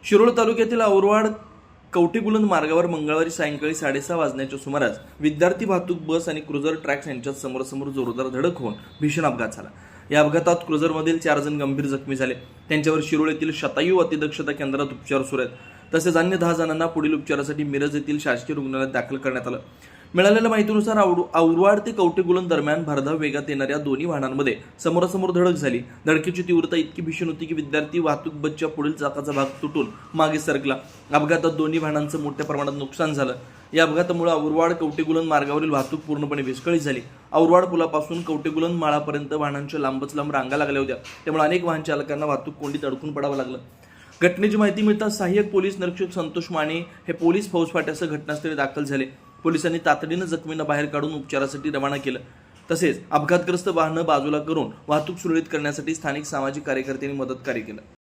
शिरोळ तालुक्यातील औरवाड कवठेबुलंद मार्गावर मंगळवारी सायंकाळी 6:30 वाजण्याच्या सुमारास विद्यार्थी वाहतूक बस आणि क्रुझर ट्रॅक्स यांच्यात समोरासमोर जोरदार धडक होऊन भीषण अपघात झाला। या अपघातात क्रुझरमधील 4 जण गंभीर जखमी झाले। त्यांच्यावर शिरोळ येथील शतायू अतिदक्षता केंद्रात उपचार सुरू आहेत। तसेच अन्य 10 जणांना पुढील उपचारासाठी मिरज येथील शासकीय रुग्णालयात दाखल करण्यात आलं। मिळालेल्या माहितीनुसार औरवाड ते कवठेबुलंद दरम्यान भरधाव वेगात येणाऱ्या दोन्ही वाहनांमध्ये समोरासमोर धडक झाली। धडकेची तीव्रता इतकी भीषण होती की विद्यार्थी वाहतूक बसच्या पुढील चाकाचा भाग तुटून मागे सरकला। अपघातात दोन्ही वाहनांचं मोठ्या प्रमाणात नुकसान झालं। या अपघातामुळे औरवाड कवठेबुलंद मार्गावरील वाहतूक पूर्णपणे विस्कळीत झाली। औरवाड पुलापासून कवठेबुलंद माळापर्यंत वाहनांच्या लांबच लांब रांगा लागल्या होत्या। त्यामुळे अनेक वाहन चालकांना वाहतूक कोंडीत अडकून पडावं लागलं। घटनेची माहिती मिळताच सहाय्यक पोलीस निरीक्षक संतोष माने हे पोलीस फौजफाट्यासह घटनास्थळी दाखल झाले। पोलिसांनी तातडीनं जखमींना बाहेर काढून उपचारासाठी रवाना केलं। तसेच अपघातग्रस्त वाहनं बाजूला करून वाहतूक सुरळीत करण्यासाठी स्थानिक सामाजिक कार्यकर्त्यांनी मदतकार्य केलं।